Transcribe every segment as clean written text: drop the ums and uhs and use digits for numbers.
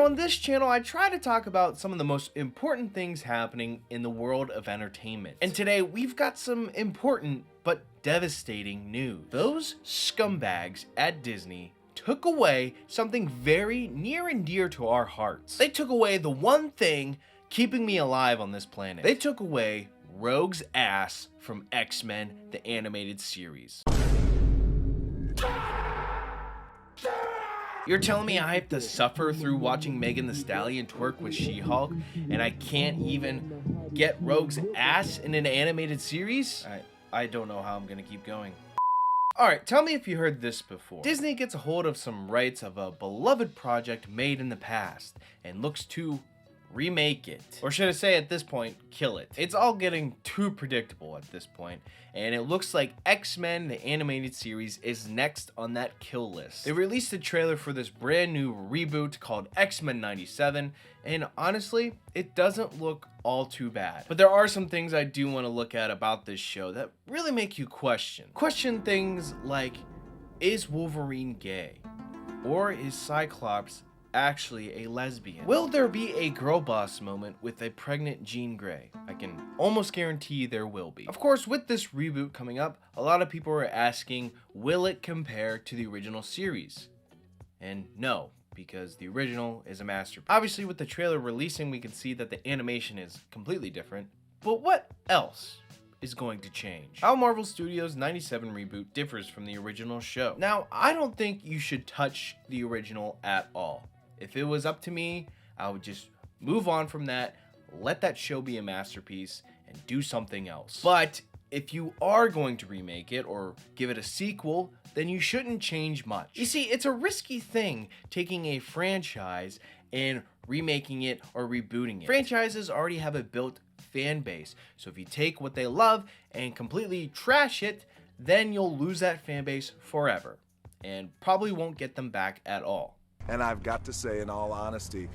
Now on this channel, I try to talk about some of the most important things happening in the world of entertainment. And today we've got some important but devastating news. Those scumbags at Disney took away something very near and dear to our hearts. They took away the one thing keeping me alive on this planet. They took away Rogue's ass from X-Men, the animated series. You're telling me I have to suffer through watching Megan Thee Stallion twerk with She-Hulk, and I can't even get Rogue's ass in an animated series? I don't know how I'm gonna keep going. Alright, tell me if you heard this before. Disney gets a hold of some rights of a beloved project made in the past, and looks to remake it. Or should I say at this point, kill it. It's all getting too predictable at this point, and it looks like X-Men the animated series is next on that kill list. They released a trailer for this brand new reboot called X-Men 97, and honestly, it doesn't look all too bad. But there are some things I do want to look at about this show that really make you question. Question things like, is Wolverine gay? Or is Cyclops actually a lesbian? Will there be a girl boss moment with a pregnant Jean Grey? I can almost guarantee there will be. Of course, with this reboot coming up, a lot of people are asking, will it compare to the original series? And no, because the original is a masterpiece. Obviously, with the trailer releasing, we can see that the animation is completely different. But what else is going to change? How Marvel Studios' 97 reboot differs from the original show. Now, I don't think you should touch the original at all. If it was up to me, I would just move on from that, let that show be a masterpiece, and do something else. But if you are going to remake it or give it a sequel, then you shouldn't change much. You see, it's a risky thing taking a franchise and remaking it or rebooting it. Franchises already have a built fan base, so if you take what they love and completely trash it, then you'll lose that fan base forever, and probably won't get them back at all. And I've got to say, in all honesty,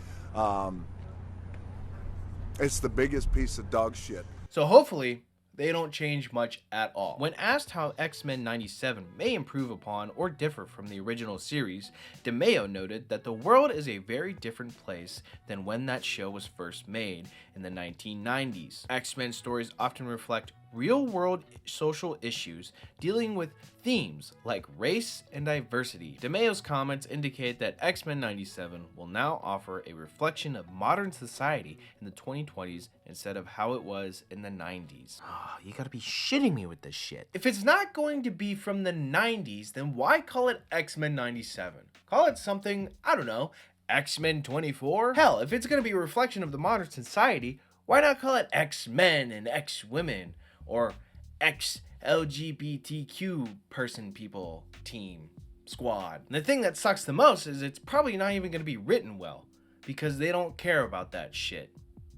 it's the biggest piece of dog shit. So hopefully, they don't change much at all. When asked how X-Men 97 may improve upon or differ from the original series, DeMeo noted that the world is a very different place than when that show was first made in the 1990s. X-Men stories often reflect real-world social issues dealing with themes like race and diversity. DeMeo's comments indicate that X-Men 97 will now offer a reflection of modern society in the 2020s instead of how it was in the 90s. Oh, you gotta be shitting me with this shit. If it's not going to be from the 90s, then why call it X-Men 97? Call it something, I don't know, X-Men 24? Hell, if it's gonna be a reflection of the modern society, why not call it X-Men and X-Women? Or X-LGBTQ person people team squad. And the thing that sucks the most is it's probably not even going to be written well, because they don't care about that shit.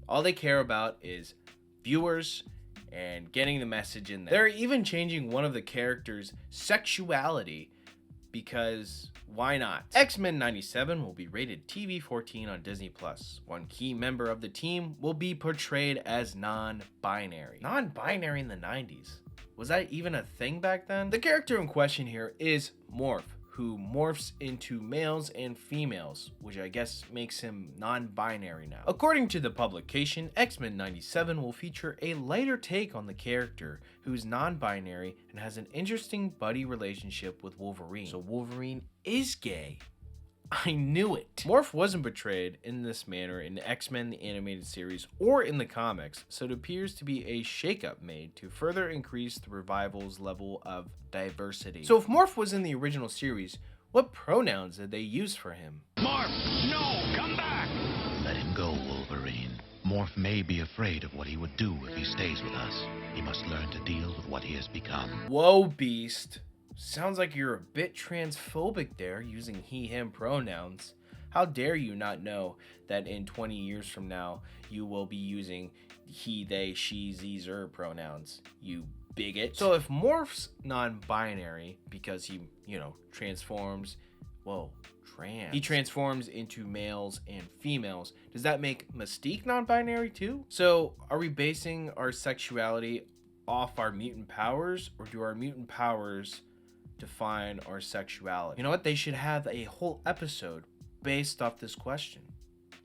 All they care about is viewers and getting the message in there. They're even changing one of the characters' sexuality, because why not? X-Men 97 will be rated TV-14 on Disney+. One key member of the team will be portrayed as non-binary. Non-binary in the 90s? Was that even a thing back then? The character in question here is Morph, who morphs into males and females, which I guess makes him non-binary now. According to the publication, X-Men 97 will feature a lighter take on the character, who's non-binary and has an interesting buddy relationship with Wolverine. So Wolverine is gay. I knew it. Morph wasn't portrayed in this manner in X-Men the animated series or in the comics, so it appears to be a shakeup made to further increase the revival's level of diversity. So if Morph was in the original series, what pronouns did they use for him? Morph, no, come back! Let him go, Wolverine. Morph may be afraid of what he would do if he stays with us. He must learn to deal with what he has become. Whoa, Beast. Sounds like you're a bit transphobic there, using he, him pronouns. How dare you not know that in 20 years from now, you will be using he, they, she, z's, pronouns, you bigot. So if Morph's non-binary, because he, transforms, he transforms into males and females, does that make Mystique non-binary too? So are we basing our sexuality off our mutant powers, or do our mutant powers define our sexuality? You know what? They should have a whole episode based off this question.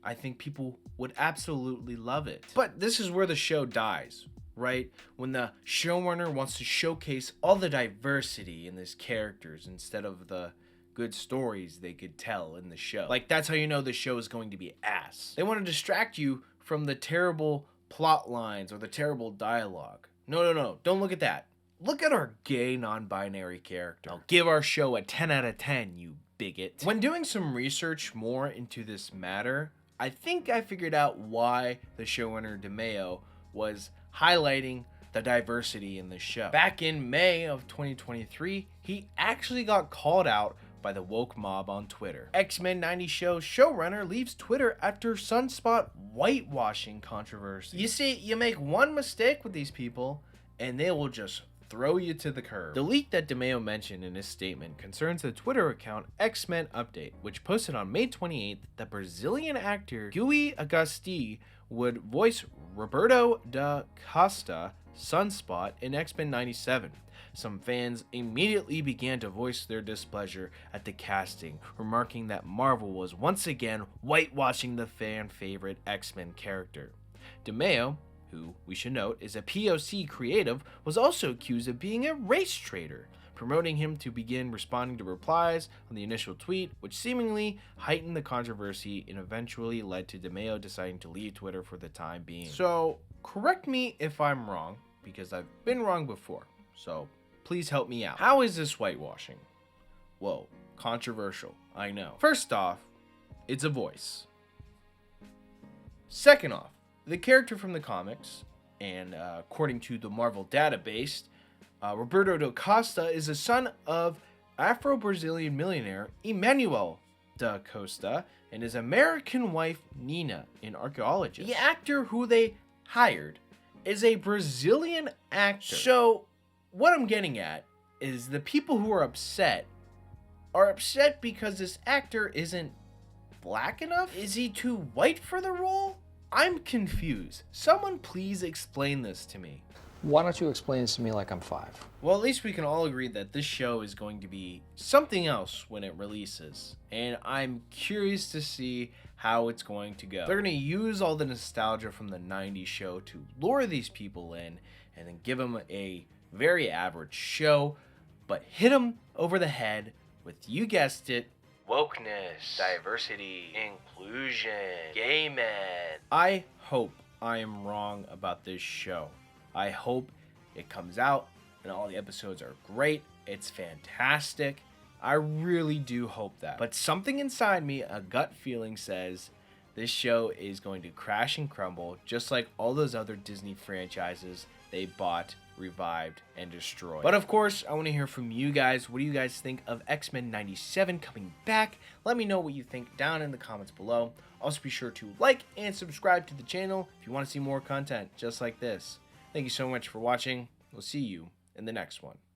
I think people would absolutely love it. But this is where the show dies, right? When the showrunner wants to showcase all the diversity in these characters instead of the good stories they could tell in the show. Like, that's how you know the show is going to be ass. They want to distract you from the terrible plot lines or the terrible dialogue. No, don't look at that. Look at our gay non-binary character. I'll give our show a 10 out of 10, you bigot. When doing some research more into this matter, I think I figured out why the showrunner DeMeo was highlighting the diversity in the show. Back in May of 2023, he actually got called out by the woke mob on Twitter. X-Men 90 show showrunner leaves Twitter after Sunspot whitewashing controversy. You see, you make one mistake with these people, and they will just throw you to the curb. The leak that DeMeo mentioned in his statement concerns the Twitter account X-Men Update, which posted on May 28th that Brazilian actor Rui Agasti would voice Roberto da Costa, Sunspot, in X-Men 97. Some fans immediately began to voice their displeasure at the casting, remarking that Marvel was once again whitewashing the fan favorite X-Men character. DeMeo, who we should note is a POC creative, was also accused of being a race traitor, promoting him to begin responding to replies on the initial tweet, which seemingly heightened the controversy and eventually led to DeMeo deciding to leave Twitter for the time being. So, correct me if I'm wrong, because I've been wrong before, so please help me out. How is this whitewashing? Whoa, controversial, I know. First off, it's a voice. Second off, the character from the comics, and according to the Marvel database, Roberto da Costa is the son of Afro-Brazilian millionaire Emmanuel da Costa and his American wife Nina, an archaeologist. The actor who they hired is a Brazilian actor. So, what I'm getting at is the people who are upset because this actor isn't black enough? Is he too white for the role? I'm confused. Someone please explain this to me. Why don't you explain this to me like I'm 5? Well, at least we can all agree that this show is going to be something else when it releases. And I'm curious to see how it's going to go. They're going to use all the nostalgia from the 90s show to lure these people in and then give them a very average show, but hit them over the head with, you guessed it, wokeness, diversity, inclusion, gay men. I hope I am wrong about this show. I hope it comes out and all the episodes are great. It's fantastic. I really do hope that. But something inside me, a gut feeling, says this show is going to crash and crumble just like all those other Disney franchises they bought, revived, and destroyed. But of course, I want to hear from you guys. What do you guys think of X-Men 97 coming back? Let me know what you think down in the comments below. Also be sure to like and subscribe to the channel if you want to see more content just like this. Thank you so much for watching. We'll see you in the next one.